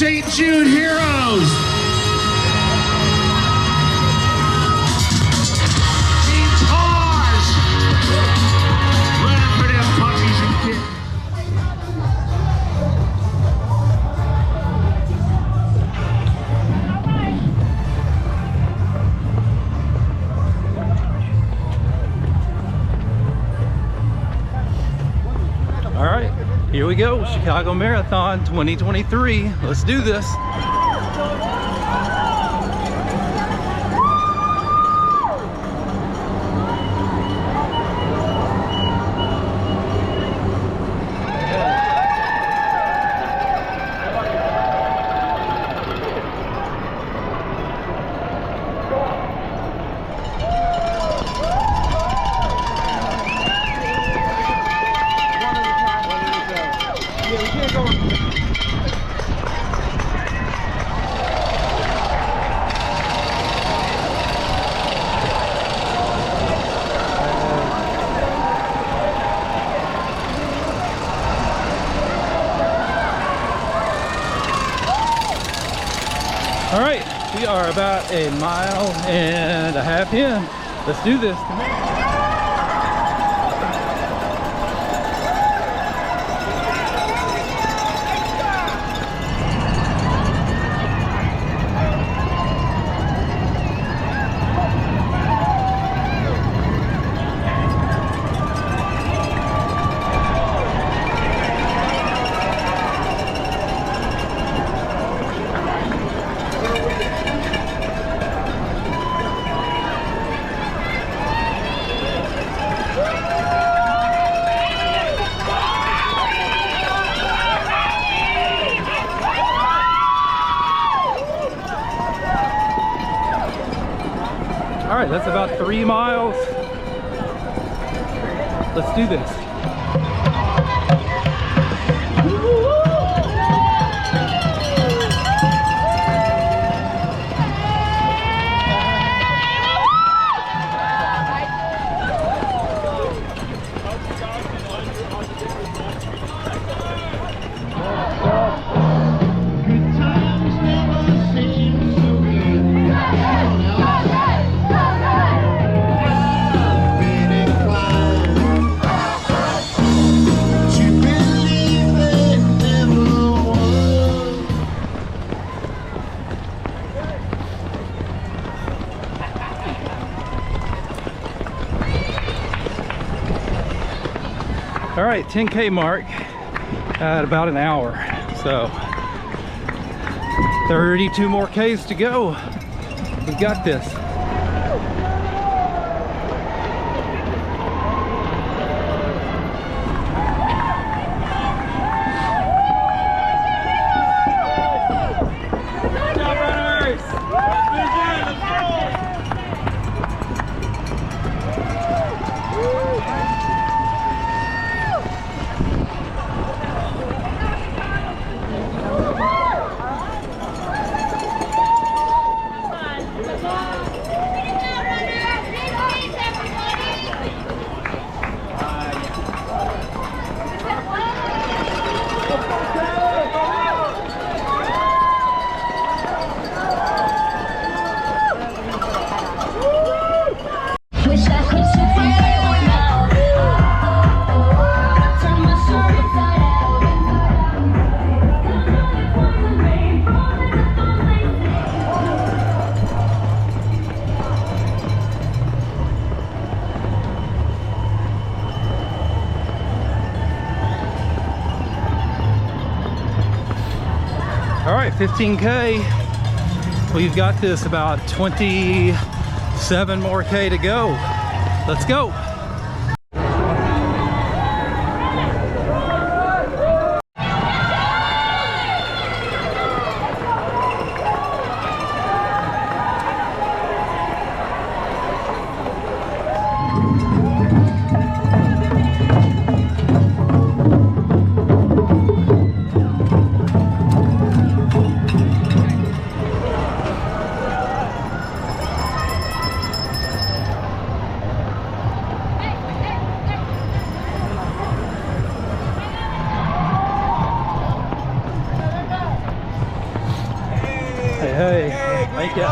St. Jude Heroes. Team Cars. Running for them puppies and kittens. All right, here we go. Chicago Marathon 2023. Let's do this. All right, we are about a mile and a half in. Let's do this. Come on. All right, that's about 3 miles. Let's do this. All right, 10K mark at about an hour. So 32 more Ks to go. We've got this. All right, 15K. We've got this about 27 more K to go. Let's go. Hey, thank you.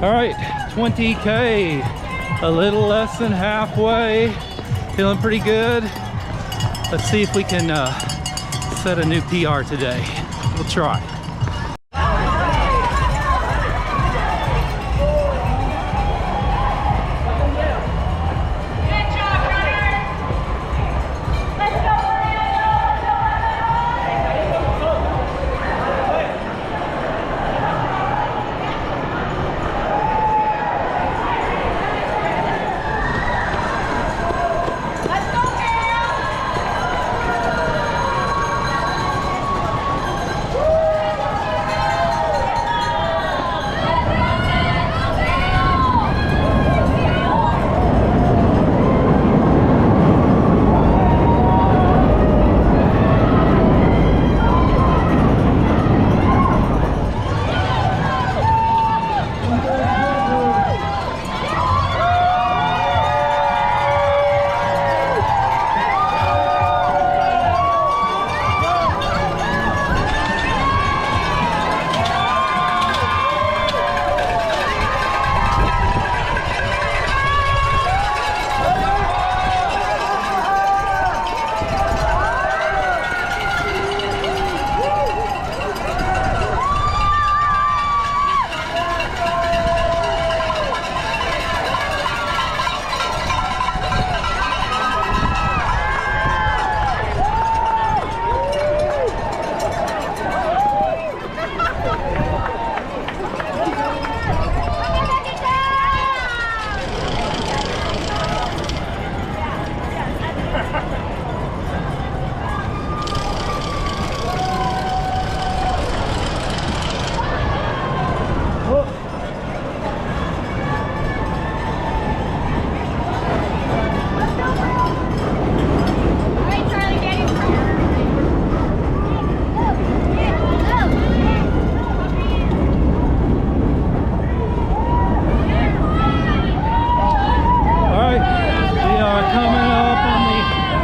All right, 20K, a little less than halfway. Feeling pretty good. Let's see if we can set a new PR today. We'll try.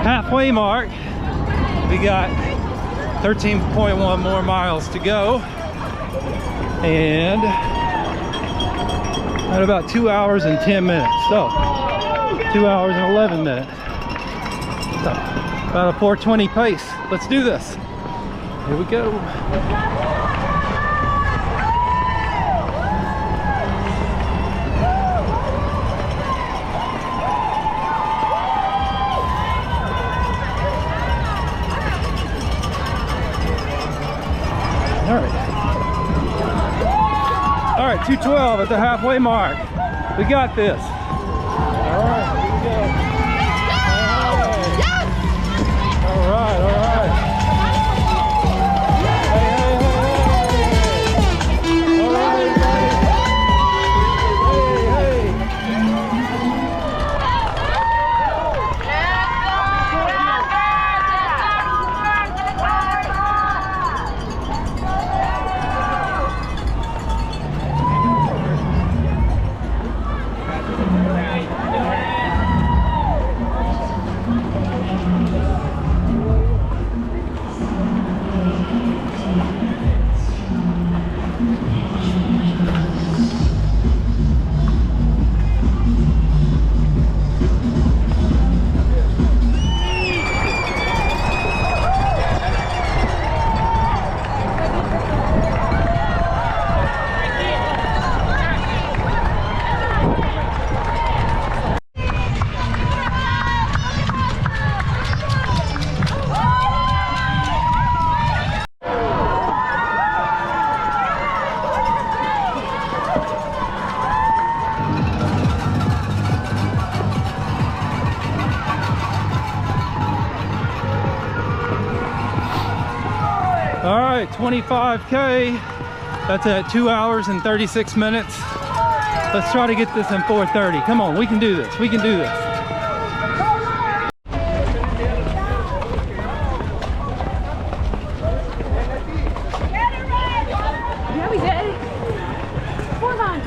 Halfway mark. We got 13.1 more miles to go, and at about 2 hours and 10 minutes. So 2 hours and 11 minutes. So about a 4:20 pace. Let's do this. Here we go. All right, 2:12 at the halfway mark. We got this. All right, here we go. All right, all right. Hey, hey, hey, hey. All right, everybody. Hey, all right, 25K. That's at 2 hours and 36 minutes. Let's try to get this in 4:30. Come on, we can do this. We can do this. Ja, wie zei voorgaan.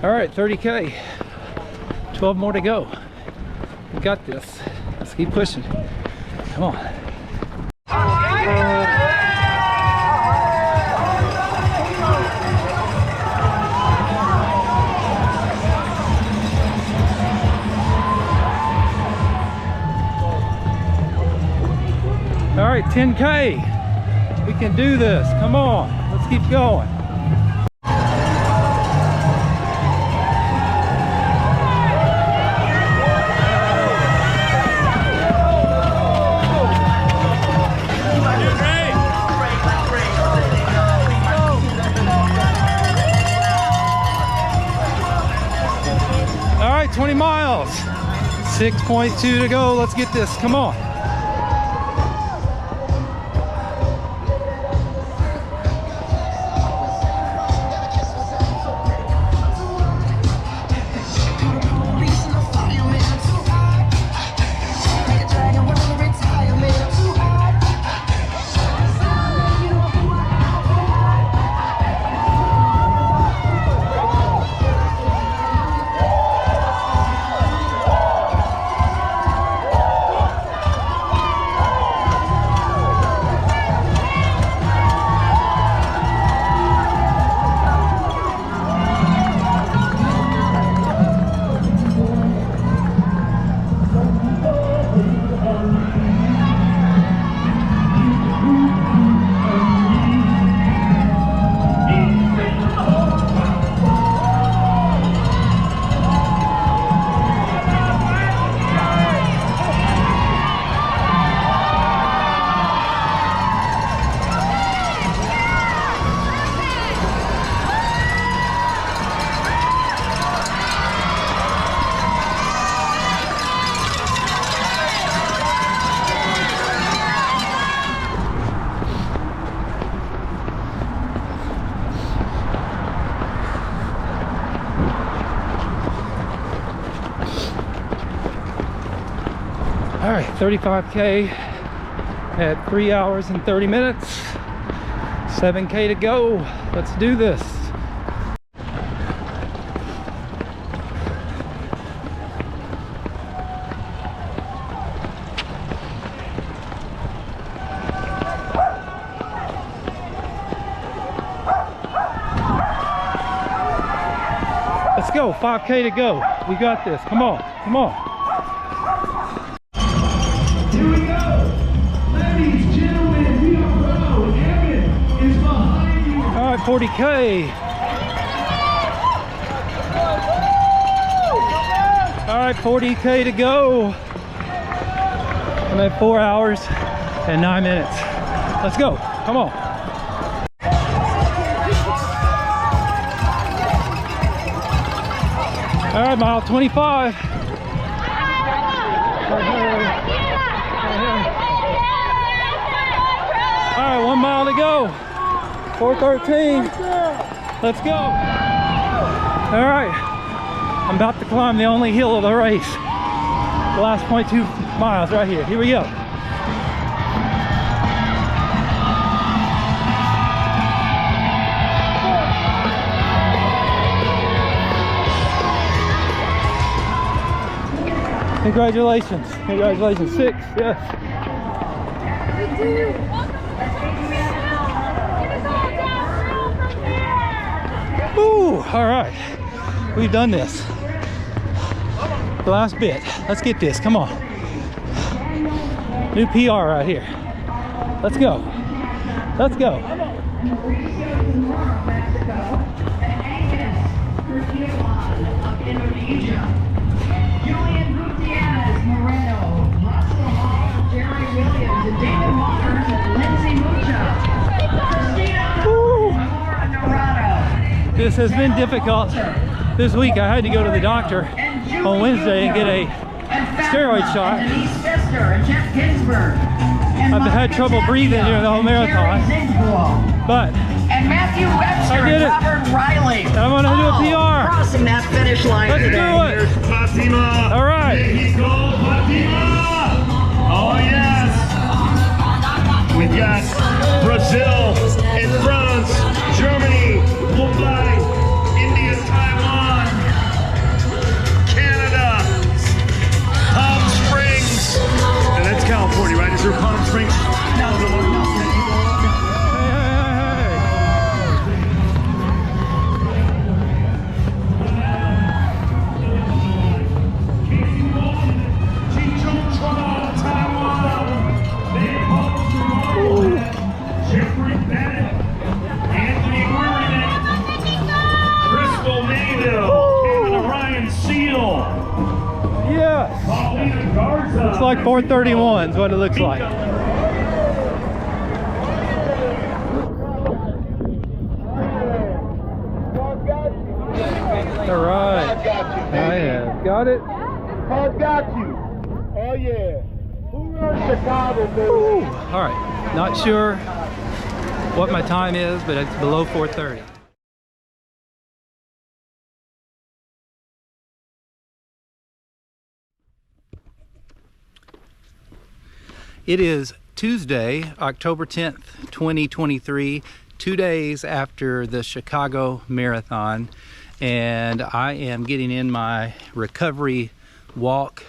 All right, 30K. 12 more to go. We got this. Let's keep pushing. Come on. All right, 10K. We can do this. Come on. Let's keep going. All right, 20 miles. 6.2 to go. Let's get this. Come on. All right, 35K at 3 hours and 30 minutes. 7K to go. Let's do this. Let's go, 5K to go. We got this, come on, come on. Here we go. Ladies, gentlemen, we are proud. Evan is behind you. All right, 40K. All right, 40K to go. I'm at 4 hours and 9 minutes. Let's go, come on. All right, mile 25. All right, 1 mile to go. 4:13. Let's go. All right, I'm about to climb the only hill of the race. The last 0.2 miles right here. Here we go. Congratulations. Congratulations. 6, yes. Ooh, all right. We've done this. The last bit. Let's get this. Come on. New PR right here. Let's go. Let's go. Julian Gutierrez Moreno, Russell Hall, Jerry Williams, and David Waters, and Lindsay Mucha. Christina Dorado. This has been difficult. This week I had to go to the doctor on Wednesday and get a steroid shot. I've had trouble breathing during the whole marathon, but and Matthew Webster, I did it. Robert Riley. I'm gonna do a PR. Crossing that finish line Let's today. do it. Fatima. All right. Mexico, Fatima. Oh, yes. We got Brazil and France, Germany, Mumbai, India, Taiwan, Louisville, Canada, Ryan Seal. Yes. Paulina Garza. It's like 4:31 is what it looks like. All right. I have got it. I've got you. Oh yeah. Who runs Chicago, baby? Ooh. All right. Not sure what my time is, but it's below 4:30. It is Tuesday, October 10th, 2023, 2 days after the Chicago Marathon, and I am getting in my recovery walk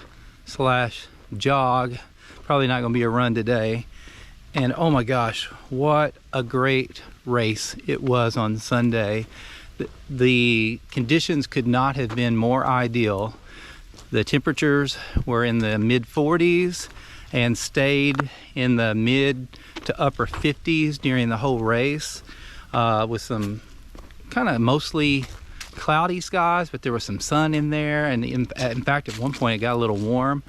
slash jog. Probably not going to be a run today. And oh my gosh, what a great race it was on Sunday. The conditions could not have been more ideal. The temperatures were in the mid 40s and stayed in the mid to upper 50s during the whole race, with some kind of mostly cloudy skies, but there was some sun in there, and in fact at one point it got a little warm.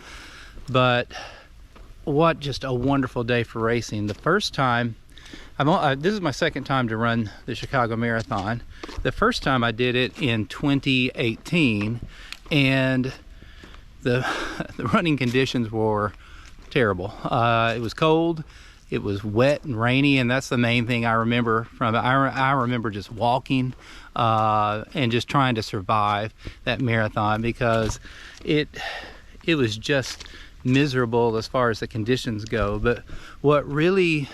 But what just a wonderful day for racing. The first time, this is my second time to run the Chicago Marathon. The first time I did it in 2018, and the running conditions were terrible. It was cold, it was wet and rainy, and that's the main thing I remember from it. I remember just walking and just trying to survive that marathon, because it was just miserable as far as the conditions go. But what really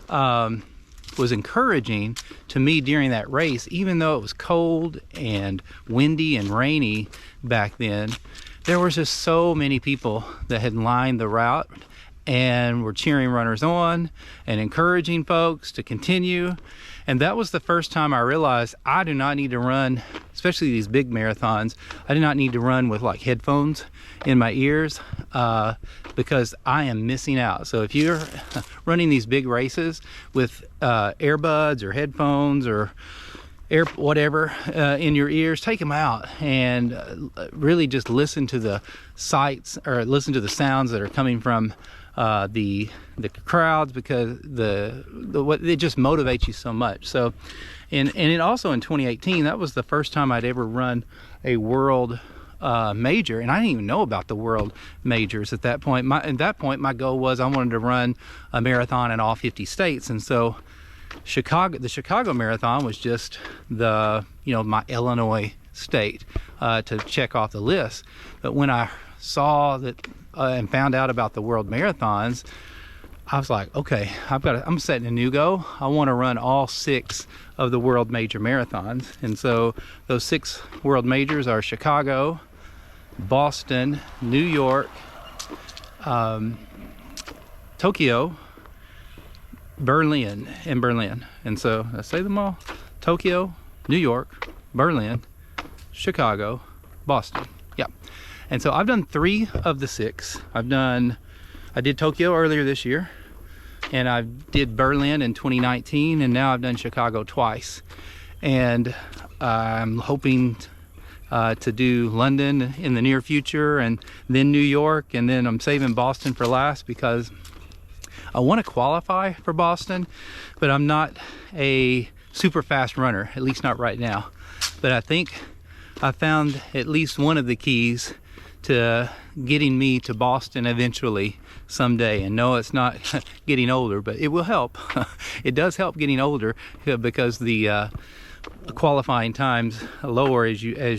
was encouraging to me during that race, even though it was cold and windy and rainy back then, there was just so many people that had lined the route and were cheering runners on and encouraging folks to continue. And that was the first time I realized I do not need to run, especially these big marathons, I do not need to run with like headphones in my ears, because I am missing out. So if you're running these big races with earbuds or headphones or whatever in your ears, take them out and really just listen to the sights, or listen to the sounds that are coming from the crowds, because it just motivates you so much. So and it also in 2018, that was the first time I'd ever run a world major, and I didn't even know about the world majors at that point. At that point my goal was I wanted to run a marathon in all 50 states, and so the Chicago Marathon was just my Illinois state to check off the list. But when I saw that and found out about the world marathons, I was like, okay, I'm setting a new goal. I want to run all 6 of the world major marathons. And so those 6 world majors are Chicago, Boston, New York, Tokyo, Berlin. And so I say them all: Tokyo, New York, Berlin, Chicago, Boston. Yeah. And so I've done 3 of the 6. I did Tokyo earlier this year, and I did Berlin in 2019, and now I've done Chicago twice. And I'm hoping to do London in the near future, and then New York, and then I'm saving Boston for last because I want to qualify for Boston, but I'm not a super fast runner, at least not right now. But I think I found at least one of the keys to getting me to Boston eventually someday. And no, it's not getting older, but it will help. It does help getting older, because the qualifying times lower as you get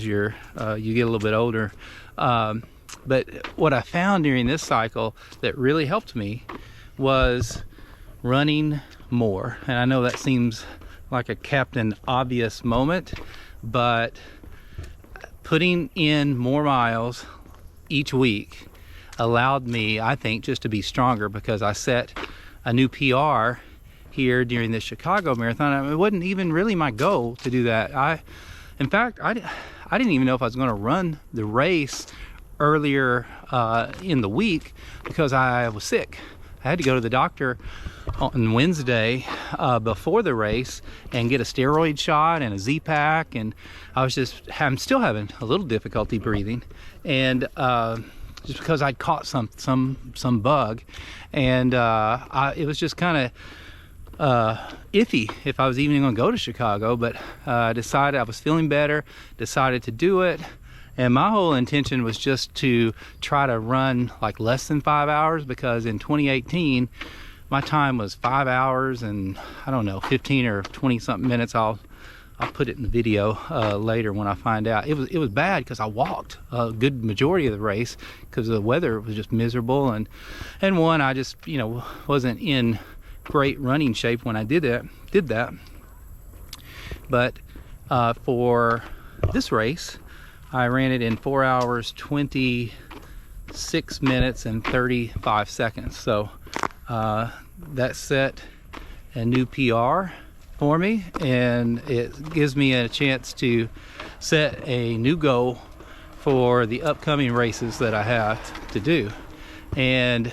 a little bit older. But what I found during this cycle that really helped me was running more. And I know that seems like a Captain Obvious moment, but putting in more miles each week allowed me, I think, just to be stronger, because I set a new PR here during the Chicago Marathon. It wasn't even really my goal to do that. In fact, I didn't even know if I was going to run the race earlier in the week, because I was sick. I had to go to the doctor on Wednesday before the race and get a steroid shot and a Z-Pack, and I'm still having a little difficulty breathing, and just because I'd caught some bug, and it was just kind of iffy if I was even going to go to Chicago. But I decided I was feeling better, decided to do it. And my whole intention was just to try to run like less than 5 hours, because in 2018 my time was 5 hours and I don't know, 15 or 20 something minutes. I'll put it in the video later when I find out. It was bad because I walked a good majority of the race because the weather was just miserable, and one, I just, you know, wasn't in great running shape when I did that. But for this race, I ran it in 4 hours 26 minutes and 35 seconds. So that set a new PR for me, and it gives me a chance to set a new goal for the upcoming races that I have to do. And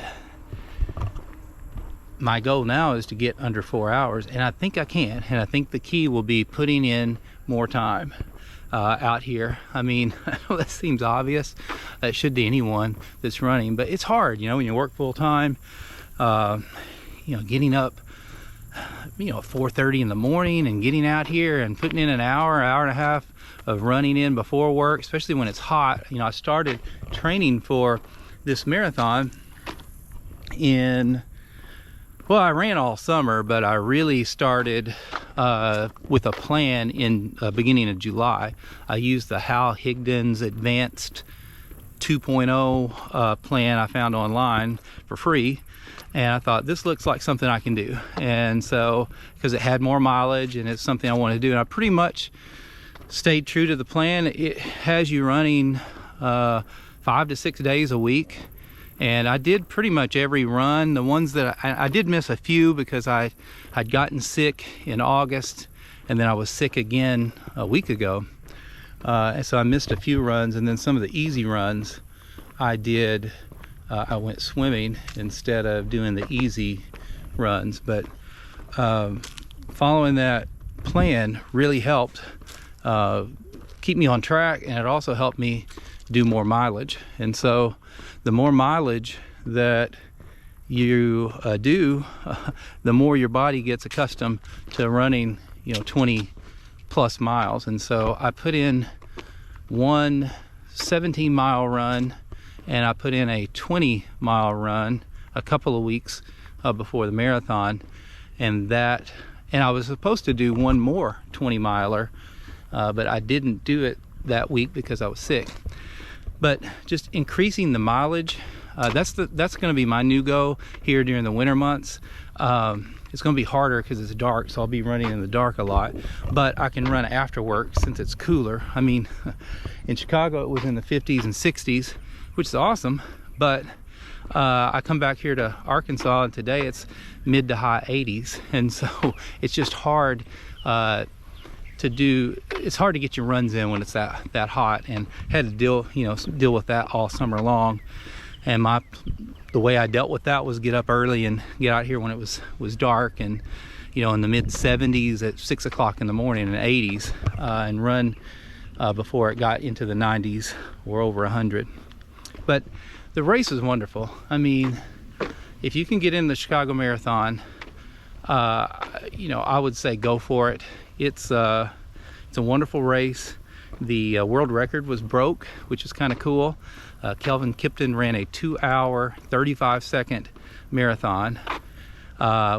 my goal now is to get under 4 hours, and I think I can. And I think the key will be putting in more time out here. I mean, that seems obvious. That should to anyone that's running, but it's hard, you know, when you work full time. You know, getting up, you know, at 4:30 in the morning and getting out here and putting in an hour and a half of running in before work, especially when it's hot. You know, I started training for this marathon I ran all summer, but I really started with a plan in beginning of July. I used the Hal Higdon's Advanced 2.0 plan I found online for free, and I thought, this looks like something I can do. And so, because it had more mileage and it's something I want to do, and I pretty much stayed true to the plan. It has you running 5 to 6 days a week. And I did pretty much every run. The ones that I did miss a few because I'd gotten sick in August, and then I was sick again a week ago. And so I missed a few runs, and then some of the easy runs I did, I went swimming instead of doing the easy runs. But following that plan really helped keep me on track, and it also helped me do more mileage. And so the more mileage that you do, the more your body gets accustomed to running, you know, 20 plus miles. And so I put in one 17-mile run, and I put in a 20-mile run a couple of weeks before the marathon, and I was supposed to do one more 20-miler, but I didn't do it that week because I was sick. But just increasing the mileage, that's going to be my new goal here during the winter months. It's going to be harder because it's dark, so I'll be running in the dark a lot. But I can run after work since it's cooler. I mean, in Chicago it was in the 50s and 60s, which is awesome. But I come back here to Arkansas, and today it's mid to high 80s, and so it's just hard it's hard to get your runs in when it's that hot, and had to deal with that all summer long. And the way I dealt with that was get up early and get out here when it was dark, and you know, in the mid 70s at 6 o'clock in the morning and 80s, and run before it got into the 90s or over 100. But the race was wonderful. I mean, if you can get in the Chicago Marathon, you know, I would say go for it. It's a wonderful race. The world record was broke, which is kind of cool. Kelvin Kipton ran a 2 hour 35-second marathon,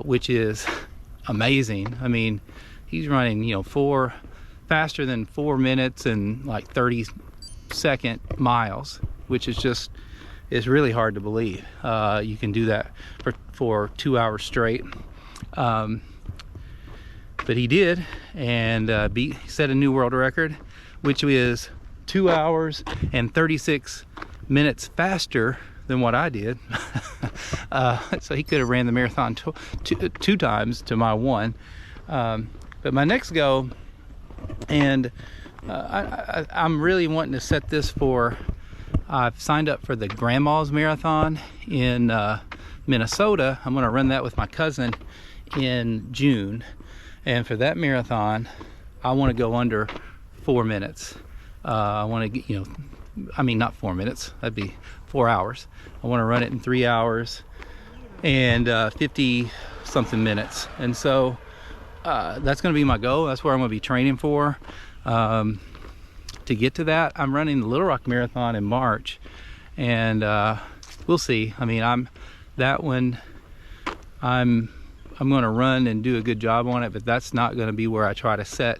which is amazing. I mean, he's running, you know, faster than 4 minutes and like 30-second miles, which is really hard to believe. You can do that for 2 hours straight. But he did, and set a new world record, which is 2 hours and 36 minutes faster than what I did. So he could have ran the marathon two times to my one. But my next goal, and I'm really wanting to set this I've signed up for the Grandma's Marathon in Minnesota. I'm going to run that with my cousin in June, and for that marathon I want to go under 4 minutes. I want to get, you know, I mean not 4 minutes, that'd be 4 hours. I want to run it in 3 hours and 50 something minutes, and so that's going to be my goal. That's where I'm going to be training for. To get to that, I'm running the Little Rock Marathon in March, and we'll see. I mean, I'm going to run and do a good job on it, but that's not going to be where I try to set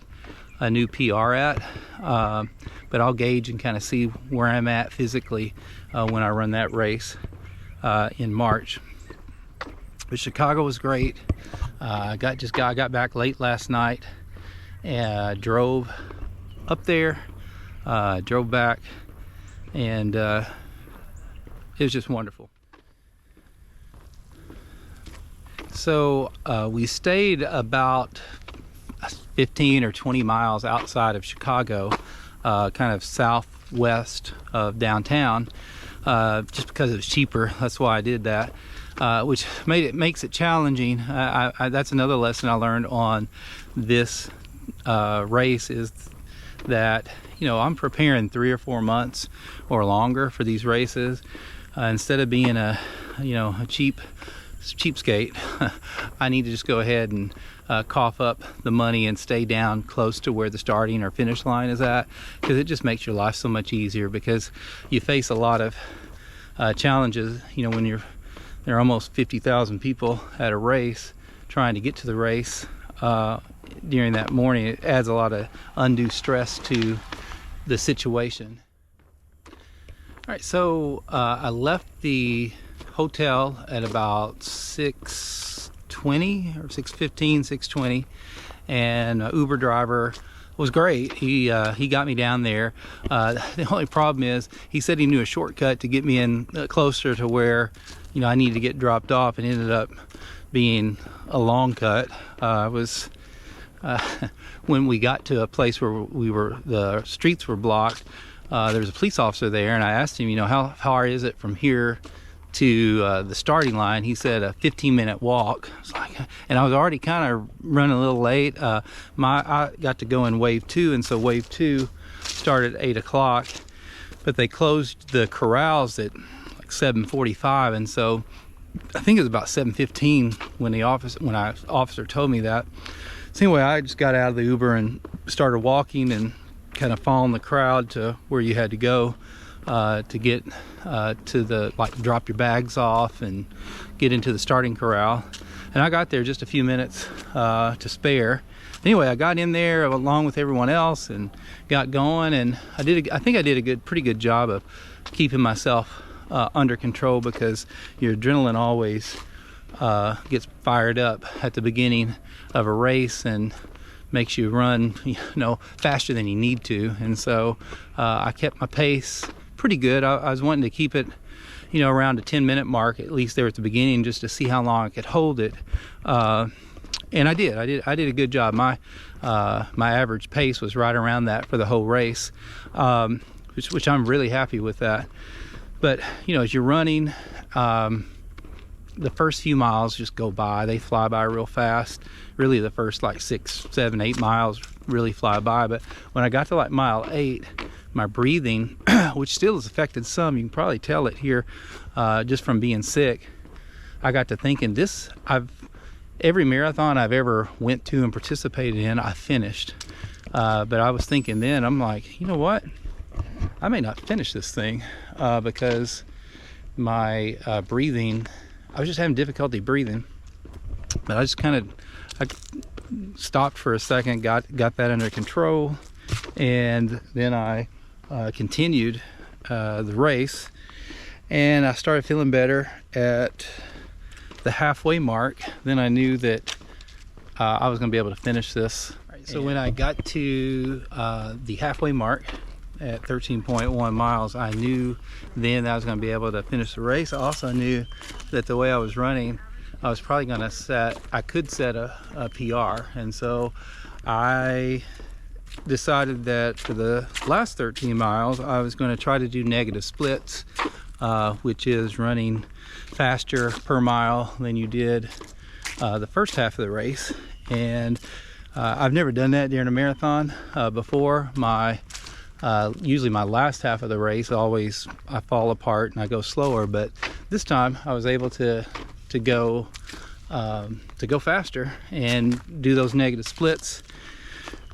a new PR at. But I'll gauge and kind of see where I'm at physically when I run that race in March. But Chicago was great. I got back late last night and drove up there, drove back, and it was just wonderful. So we stayed about 15 or 20 miles outside of Chicago, kind of southwest of downtown, just because it was cheaper. That's why I did that, which makes it challenging. That's another lesson I learned on this race, is that, you know, I'm preparing 3 or 4 months or longer for these races. Instead of being a cheapskate, I need to just go ahead and cough up the money and stay down close to where the starting or finish line is at, because it just makes your life so much easier, because you face a lot of challenges, you know, when there are almost 50,000 people at a race trying to get to the race. During that morning, it adds a lot of undue stress to the situation. All right, so I left the hotel at about 6:20 or 6:15, 6:20, and Uber driver was great. He got me down there. The only problem is he said he knew a shortcut to get me in closer to where, you know, I needed to get dropped off, and ended up being a long cut. When we got to a place where the streets were blocked, there was a police officer there, and I asked him, you know, how far is it from here to the starting line? He said a 15-minute walk. I was like, and I was already kind of running a little late. I got to go in wave 2, and so wave 2 started at 8 o'clock, but they closed the corrals at like 7:45, and so I think it was about 7:15 when the officer told me that. So anyway, I just got out of the Uber and started walking and kind of following the crowd to where you had to go to get to the, like, drop your bags off and get into the starting corral. And I got there just a few minutes to spare. Anyway, I got in there along with everyone else and got going, and I think I did a pretty good job of keeping myself under control, because your adrenaline always gets fired up at the beginning of a race and makes you run, you know, faster than you need to. And so I kept my pace pretty good. I was wanting to keep it, you know, around a 10-minute mark, at least there at the beginning, just to see how long I could hold it. And I did a good job. My average pace was right around that for the whole race, which I'm really happy with that. But, you know, as you're running, the first few miles just go by. They fly by real fast. Really, the first like 6, 7, 8 miles really fly by. But when I got to like mile 8, my breathing, which still has affected some, you can probably tell it here just from being sick, I got to thinking, every marathon I've ever went to and participated in, I finished. But I was thinking then, I'm like, you know what? I may not finish this thing because my breathing, I was just having difficulty breathing. But I just I stopped for a second, got that under control, and then I continued the race, and I started feeling better at the halfway mark. Then I knew that I was going to be able to finish this. So when I got to the halfway mark at 13.1 miles, I knew then that I was going to be able to finish the race. I also knew that the way I was running, I was probably going to I could set a PR. And so I decided that for the last 13 miles, I was going to try to do negative splits which is running faster per mile than you did the first half of the race. And I've never done that during a marathon before. Usually my last half of the race, I fall apart and I go slower, but this time I was able to go faster and do those negative splits,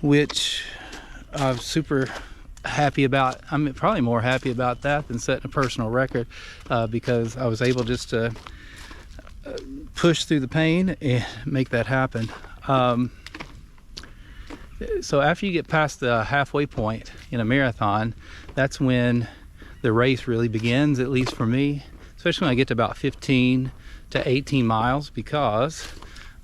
which I'm super happy about. I'm probably more happy about that than setting a personal record, because I was able just to push through the pain and make that happen. So after you get past the halfway point in a marathon, that's when the race really begins, at least for me, especially when I get to about 15 to 18 miles, because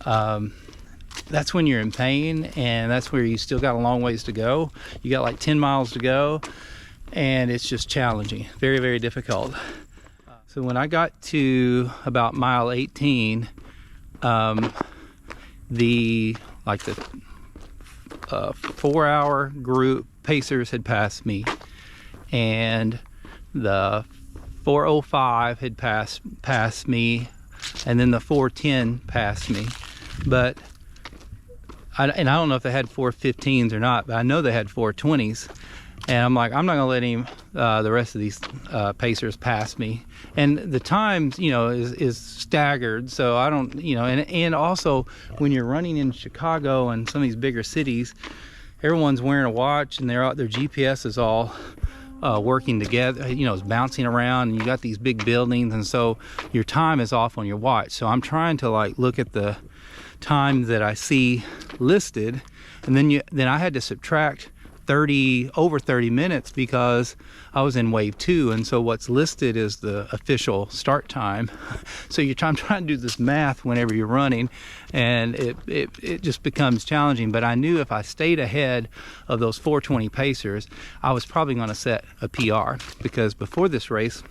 that's when you're in pain, and that's where you still got a long ways to go. You got like 10 miles to go, and it's just challenging, very, very difficult. So when I got to about mile 18, the 4-hour group pacers had passed me, and the 4:05 had passed me, and then the 4:10 passed me. But I don't know if they had 4:15s or not, but I know they had 4:20s. And I'm like, I'm not gonna let the rest of these pacers pass me. And the times, is staggered, so I don't, and also when you're running in Chicago and some of these bigger cities, everyone's wearing a watch, and their GPS is all working together, it's bouncing around, and you got these big buildings, and so your time is off on your watch. So I'm trying to look at the time that I see listed, and then I had to subtract over 30 minutes because I was in wave 2, and so what's listed is the official start time. So I'm trying to do this math whenever you're running, and it just becomes challenging. But I knew if I stayed ahead of those 4:20 pacers, I was probably going to set a PR, because before this race,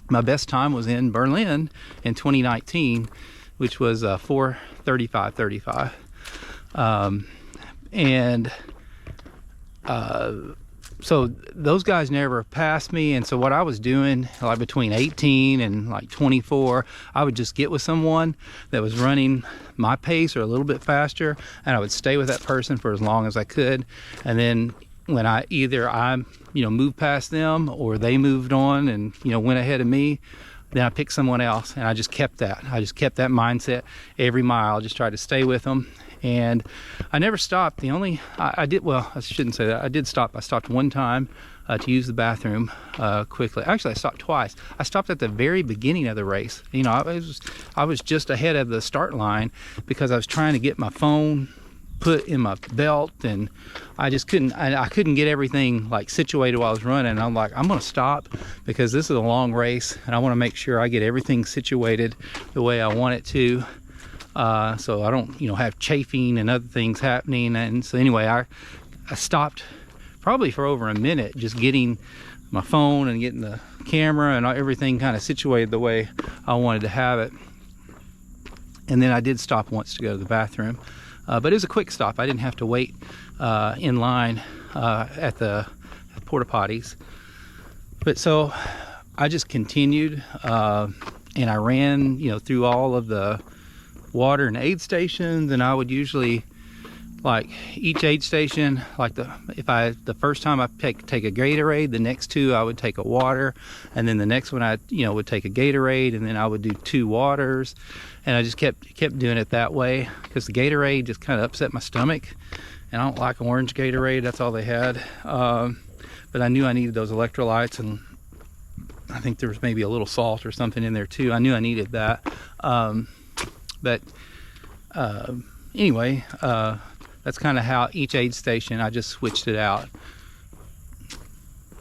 my best time was in Berlin in 2019, which was 4:35:35, so those guys never passed me. And so what I was doing, between 18 and 24, I would just get with someone that was running my pace or a little bit faster, and I would stay with that person for as long as I could. And then when I moved past them, or they moved on and went ahead of me, then I picked someone else, and I just kept that mindset every mile. I just tried to stay with them. And I never stopped. I shouldn't say that. I did stop. I stopped one time to use the bathroom quickly. Actually, I stopped twice. I stopped at the very beginning of the race. I was just ahead of the start line because I was trying to get my phone put in my belt, and I just couldn't. I couldn't get everything situated while I was running. And I'm like, I'm gonna stop because this is a long race, and I want to make sure I get everything situated the way I want it to. So I don't, have chafing and other things happening. And so anyway, I stopped probably for over a minute, just getting my phone and getting the camera and everything kind of situated the way I wanted to have it. And then I did stop once to go to the bathroom, but it was a quick stop. I didn't have to wait in line at the porta potties. But so I just continued, and I ran, through all of the water and aid stations, and I would usually each aid station, the first time I take a Gatorade, the next two I would take a water, and then the next one I would take a Gatorade, and then I would do 2 waters, and I just kept doing it that way, because the Gatorade just kind of upset my stomach, and I don't like orange Gatorade. That's all they had, but I knew I needed those electrolytes, and I think there was maybe a little salt or something in there too. I knew I needed that. But anyway, that's kind of how each aid station, I just switched it out.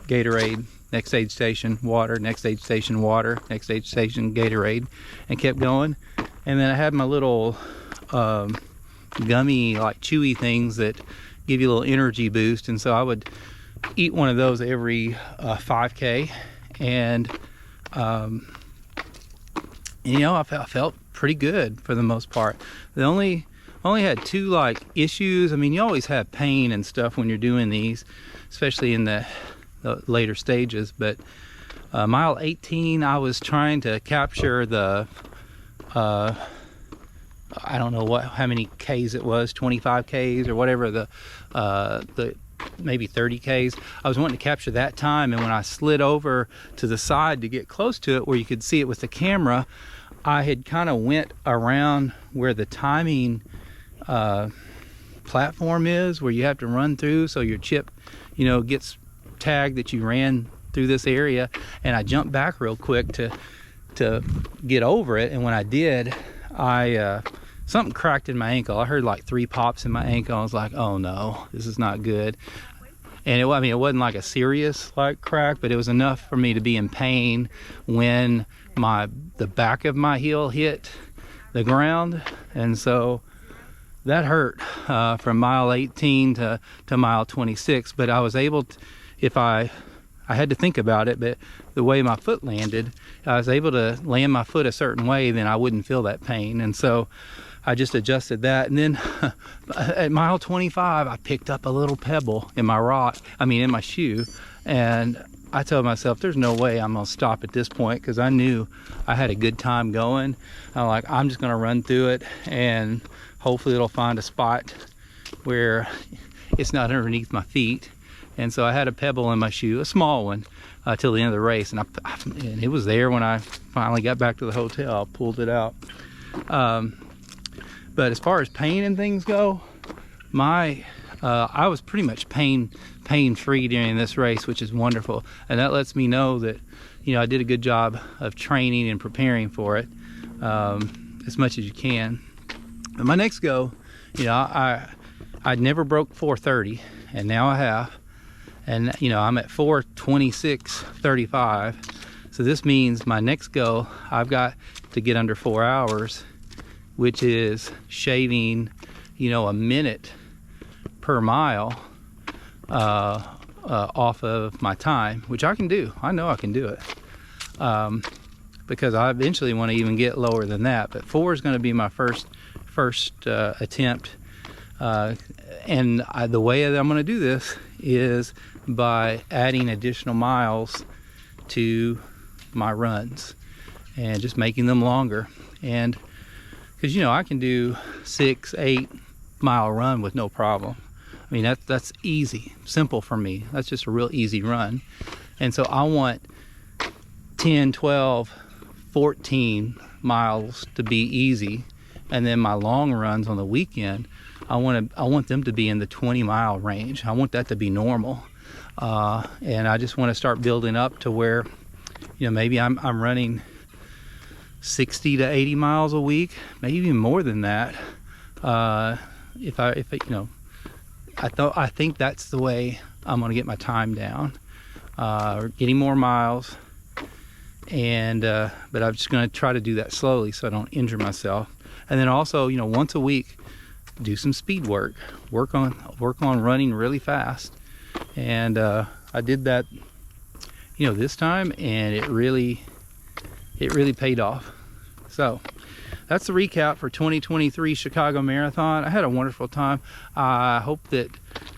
Gatorade, next aid station, water, next aid station, water, next aid station, Gatorade, and kept going. And then I had my little gummy, chewy things that give you a little energy boost. And so I would eat one of those every 5K. And, I felt pretty good for the most part. I only had 2 issues. I mean, you always have pain and stuff when you're doing these, especially in the later stages, but Mile 18, I was trying to capture the, I don't know how many Ks it was, 25 Ks or whatever, the maybe 30 Ks. I was wanting to capture that time, and when I slid over to the side to get close to it where you could see it with the camera, I had kind of went around where the timing platform is, where you have to run through, so your chip, you know, gets tagged that you ran through this area, and I jumped back real quick to get over it. And when I did, something cracked in my ankle. I heard like 3 pops in my ankle. I was like, oh no, this is not good. And it wasn't like a serious like crack, but it was enough for me to be in pain when the back of my heel hit the ground. And so that hurt from mile 18 to mile 26. But I was able to, I had to think about it, but the way my foot landed, I was able to land my foot a certain way, then I wouldn't feel that pain. And so I just adjusted that. And then at mile 25, I picked up a little pebble in my shoe. And I told myself, there's no way I'm gonna stop at this point, because I knew I had a good time going. I'm just gonna run through it, and hopefully it'll find a spot where it's not underneath my feet. And so I had a pebble in my shoe, a small one, till the end of the race, and it was there when I finally got back to the hotel. I pulled it out. But as far as pain and things go, I was pretty much pain-free during this race, which is wonderful, and that lets me know that, you know, I did a good job of training and preparing for it as much as you can. But my next go, you know, I never broke 4:30, and now I have. And, you know, I'm at 4:26:35. So this means my next go, I've got to get under 4 hours, which is shaving, you know, a minute per mile off of my time, which I can do. I know I can do it, because I eventually want to even get lower than that. But 4 is going to be my first attempt. And the way that I'm going to do this is by adding additional miles to my runs and just making them longer. And because, you know, I can do 6-8 mile run with no problem. I mean, that's easy, simple for me. That's just a real easy run. And so I want 10, 12, 14 miles to be easy, and then my long runs on the weekend, I want them to be in the 20-mile range. I want that to be normal, and I just want to start building up to where, you know, maybe I'm running 60 to 80 miles a week, maybe even more than that. If I you know, I think that's the way I'm going to get my time down, getting more miles, and but I'm just going to try to do that slowly so I don't injure myself. And then also, you know, once a week, do some speed work on running really fast. And I did that, you know, this time, and it really paid off. So that's the recap for 2023 Chicago Marathon. I had a wonderful time. I hope that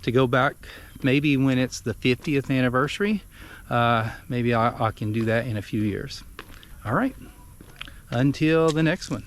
to go back maybe when it's the 50th anniversary, maybe I can do that in a few years. All right, until the next one.